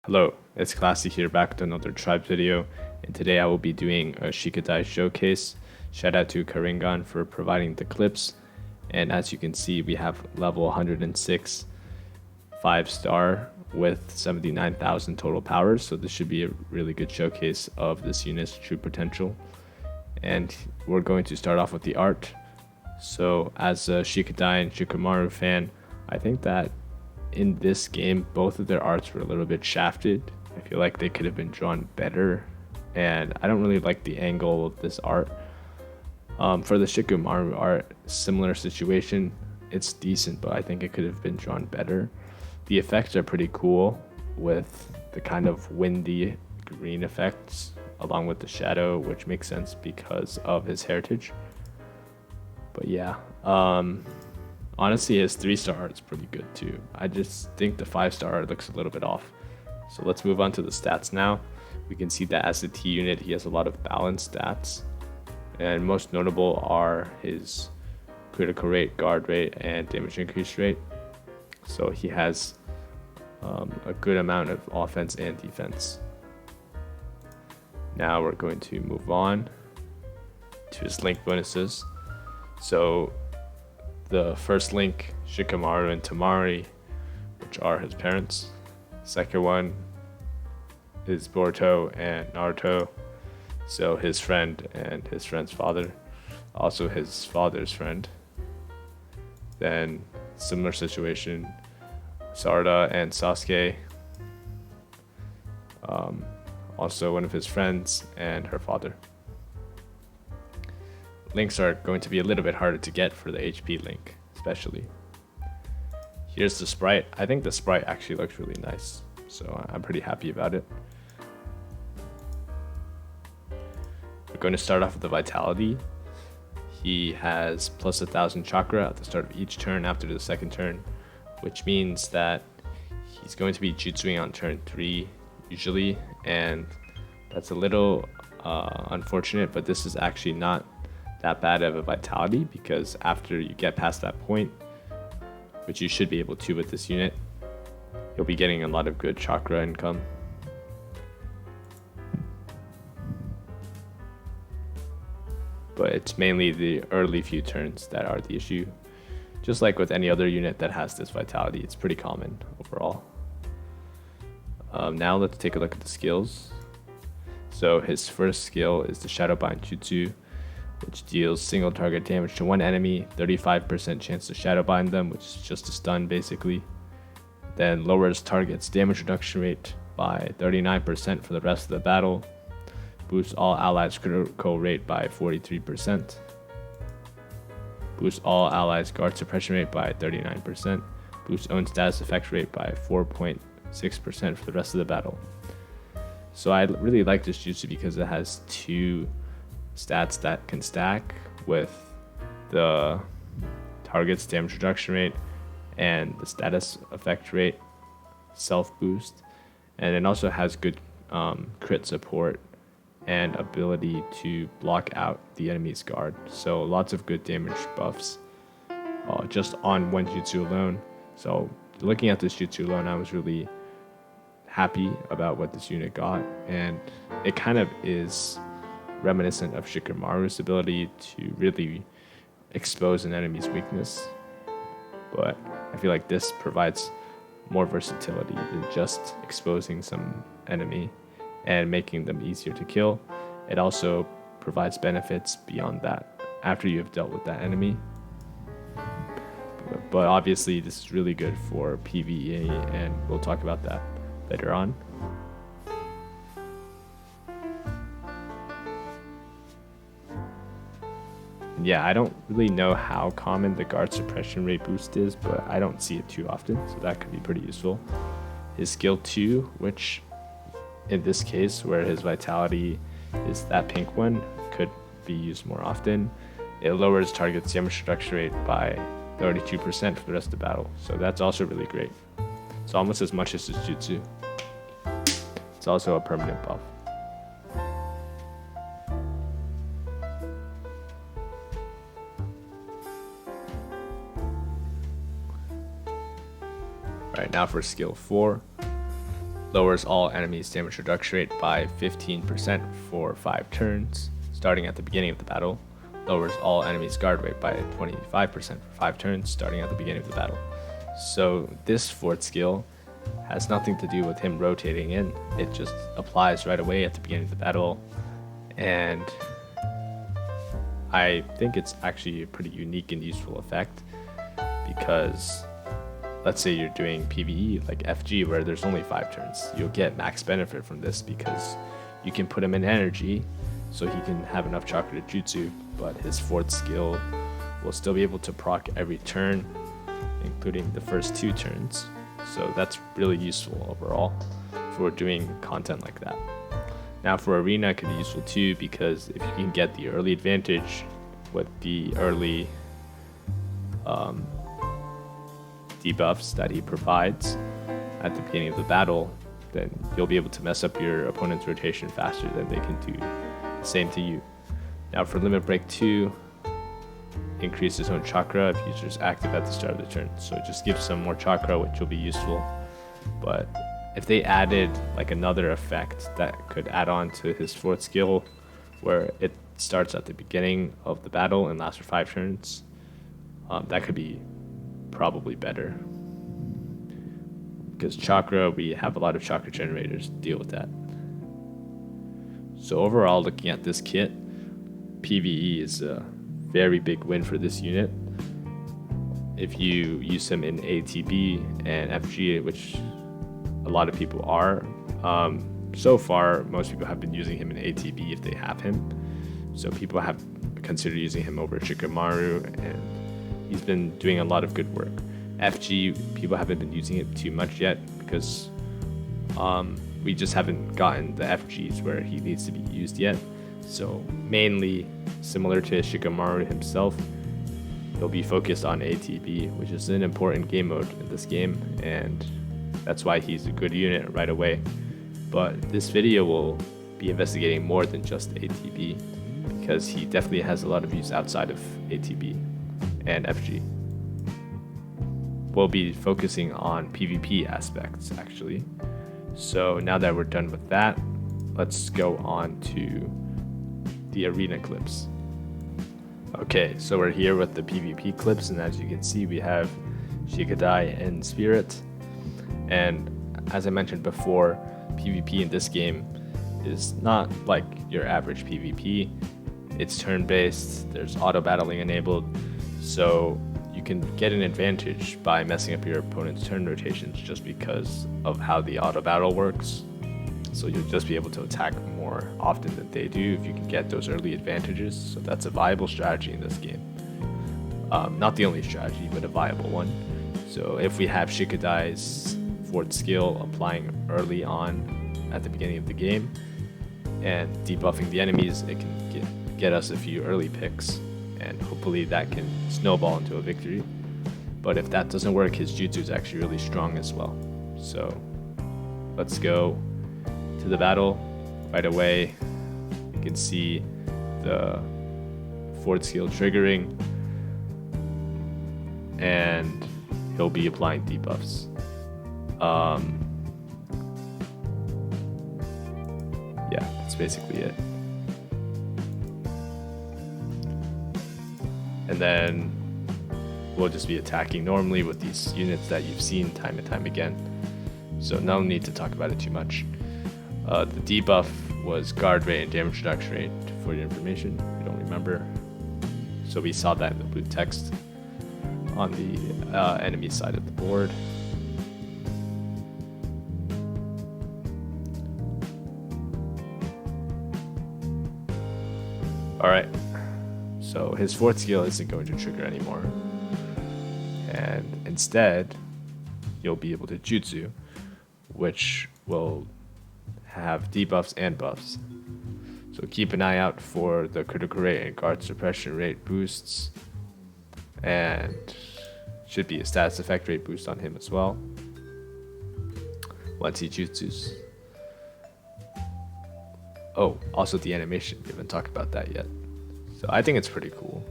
Hello, it's Classy here back with another tribe video, and today I will be doing a Shikadai showcase. Shout out to Karingan for providing the clips, and as you can see we have level 106 5-star with 79,000 total powers, so this should be a really good showcase of this unit's true potential. And we're going to start off with the art. So as a Shikadai and Shikamaru fan, I think that in this game, both of their arts were a little bit shafted. I feel like they could have been drawn better, and I don't really like the angle of this art. For the Shikamaru art, similar situation. It's decent, but I think it could have been drawn better. The effects are pretty cool with the kind of windy green effects along with the shadow, which makes sense because of his heritage. But yeah, honestly, his 3-star art is pretty good too. I just think the 5-star art looks a little bit off. So let's move on to the stats now. We can see that as a T unit, he has a lot of balanced stats. And most notable are his critical rate, guard rate, and damage increase rate. So he has a good amount of offense and defense. Now we're going to move on to his link bonuses. So the first link, Shikamaru and Tamari, which are his parents. Second one is Boruto and Naruto, so his friend and his friend's father, also his father's friend. Then similar situation, Sarada and Sasuke, also one of his friends and her father. Links are going to be a little bit harder to get for the HP link, especially. Here's the sprite. I think the sprite actually looks really nice, so I'm pretty happy about it. We're going to start off with the vitality. He has plus 1,000 chakra at the start of each turn after the second turn, which means that he's going to be jutsuing on turn 3 usually, and that's a little unfortunate, but this is actually not that bad of a vitality, because after you get past that point, which you should be able to with this unit, you'll be getting a lot of good chakra income. But it's mainly the early few turns that are the issue. Just like with any other unit that has this vitality, it's pretty common overall. Now let's take a look at the skills. So his first skill is the Shadowbind Jutsu, which deals single target damage to one enemy, 35% chance to shadowbind them, which is just a stun basically. Then lowers target's damage reduction rate by 39% for the rest of the battle. Boosts all allies' critical rate by 43%. Boosts all allies' guard suppression rate by 39%. Boosts own status effect rate by 4.6% for the rest of the battle. So I really like this jutsu because it has two stats that can stack with the target's damage reduction rate and the status effect rate self boost, and it also has good crit support and ability to block out the enemy's guard, so lots of good damage buffs just on one jutsu alone. So looking at this jutsu alone, I was really happy about what this unit got, and it kind of is reminiscent of Shikamaru's ability to really expose an enemy's weakness, but I feel like this provides more versatility than just exposing some enemy and making them easier to kill. It also provides benefits beyond that after you have dealt with that enemy. But obviously this is really good for PvE, and we'll talk about that later on. Yeah, I don't really know how common the guard suppression rate boost is, but I don't see it too often, so that could be pretty useful. His skill 2, which in this case where his vitality is that pink one, could be used more often. It lowers target's damage reduction rate by 32% for the rest of the battle, so that's also really great. It's almost as much as his jutsu. It's also a permanent buff. Right, now for skill 4. Lowers all enemies' damage reduction rate by 15% for 5 turns, starting at the beginning of the battle. Lowers all enemies' guard rate by 25% for 5 turns, starting at the beginning of the battle. So this fourth skill has nothing to do with him rotating in. It just applies right away at the beginning of the battle. And I think it's actually a pretty unique and useful effect, because let's say you're doing PvE like FG where there's only 5 turns. You'll get max benefit from this because you can put him in energy so he can have enough chakra to jutsu, but his fourth skill will still be able to proc every turn, including the first 2 turns. So that's really useful overall for doing content like that. Now for Arena, it could be useful too, because if you can get the early advantage with the early debuffs that he provides at the beginning of the battle, then you'll be able to mess up your opponent's rotation faster than they can do the same to you. Now for Limit Break 2, increase his own chakra if users active at the start of the turn. So it just gives some more chakra, which will be useful. But if they added like another effect that could add on to his fourth skill, where it starts at the beginning of the battle and lasts for 5 turns, that could be probably better. Because chakra, we have a lot of chakra generators to deal with that. So overall, looking at this kit, PvE is a very big win for this unit. If you use him in ATB and FG, which a lot of people are, so far most people have been using him in ATB if they have him. So people have considered using him over Shikamaru, and he's been doing a lot of good work. FG, people haven't been using it too much yet because we just haven't gotten the FGs where he needs to be used yet. So mainly similar to Shikamaru himself, he'll be focused on ATB, which is an important game mode in this game, and that's why he's a good unit right away. But this video will be investigating more than just ATB, because he definitely has a lot of use outside of ATB and FG. We'll be focusing on PvP aspects actually. So now that we're done with that, let's go on to the arena clips. Okay, so we're here with the PvP clips, and as you can see, we have Shikadai and Spirit. And as I mentioned before, PvP in this game is not like your average PvP. It's turn-based, there's auto battling enabled, so you can get an advantage by messing up your opponent's turn rotations just because of how the auto battle works. So you'll just be able to attack more often than they do if you can get those early advantages. So that's a viable strategy in this game. Not the only strategy, but a viable one. So if we have Shikadai's fourth skill applying early on at the beginning of the game and debuffing the enemies, it can get us a few early picks, and hopefully that can snowball into a victory. But if that doesn't work, his jutsu is actually really strong as well. So let's go to the battle right away. You can see the fourth skill triggering, and he'll be applying debuffs. Yeah, that's basically it. And then we'll just be attacking normally with these units that you've seen time and time again. So no need to talk about it too much. The debuff was guard rate and damage reduction rate for your information, if you don't remember. So we saw that in the blue text on the enemy side of the board. Alright, so his fourth skill isn't going to trigger anymore, and instead you'll be able to jutsu, which will have debuffs and buffs. So keep an eye out for the critical rate and guard suppression rate boosts, and should be a status effect rate boost on him as well once he jutsus. Oh, also the animation, we haven't talked about that yet. So I think it's pretty cool.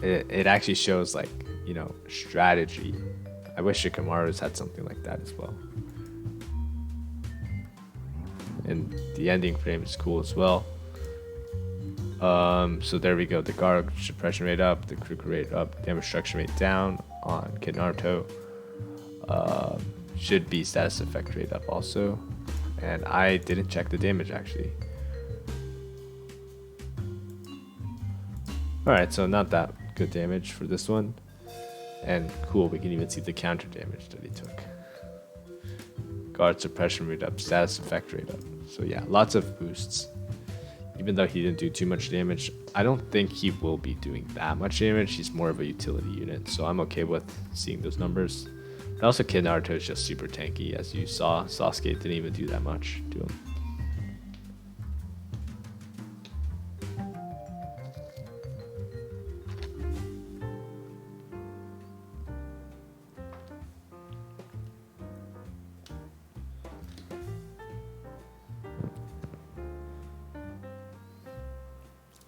It actually shows, like, you know, strategy. I wish Shikamaru's had something like that as well. and the ending frame is cool as well. So there we go. The guard suppression rate up, the critical rate up, damage destruction rate down on Kid Naruto. Should be status effect rate up also. And I didn't check the damage actually. Alright, so not that good damage for this one. And cool, we can even see the counter damage that he took. Guard suppression rate up, status effect rate up. So yeah, lots of boosts. Even though he didn't do too much damage, I don't think he will be doing that much damage. He's more of a utility unit, so I'm okay with seeing those numbers. And also Kid Naruto is just super tanky, as you saw. Sasuke didn't even do that much to him.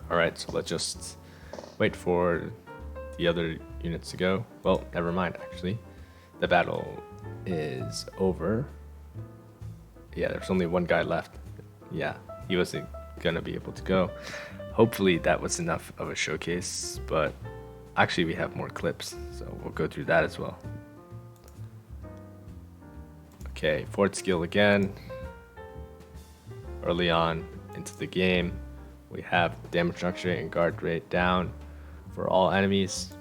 Alright, so let's just wait for the other units to go. Well, never mind actually. The battle is over. Yeah, there's only one guy left. Yeah, he wasn't gonna be able to go. Hopefully that was enough of a showcase, but actually we have more clips, so we'll go through that as well. Okay, fourth skill again. Early on into the game, we have damage structure and guard rate down for all enemies.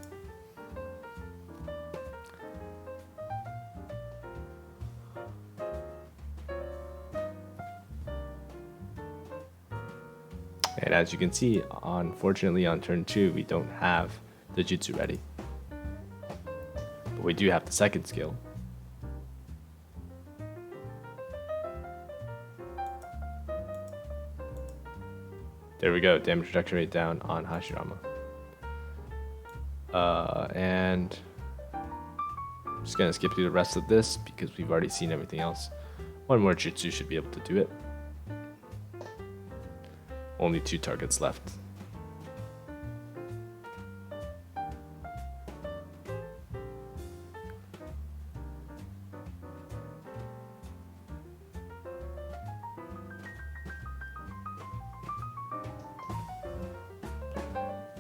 And as you can see, unfortunately on turn 2, we don't have the jutsu ready. But we do have the second skill. There we go, damage reduction rate down on Hashirama. And I'm just gonna skip through the rest of this because we've already seen everything else. One more jutsu should be able to do it. Only 2 targets left.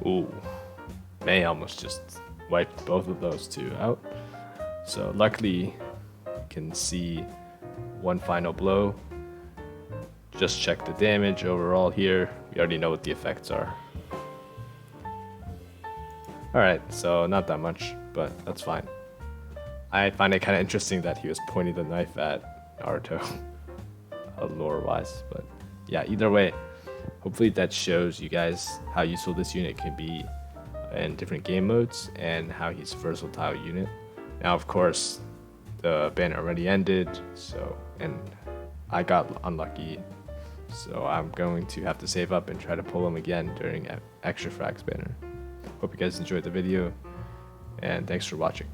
Ooh, May almost just wiped both of those 2 out. So luckily, you can see one final blow. Just check the damage overall here. We already know what the effects are. Alright, so not that much, but that's fine. I find it kind of interesting that he was pointing the knife at Naruto, lore-wise. But yeah, either way, hopefully that shows you guys how useful this unit can be in different game modes and how he's a versatile unit. Now, of course, the banner already ended, so and I got unlucky. So I'm going to have to save up and try to pull him again during Extra Frags banner. Hope you guys enjoyed the video, and thanks for watching.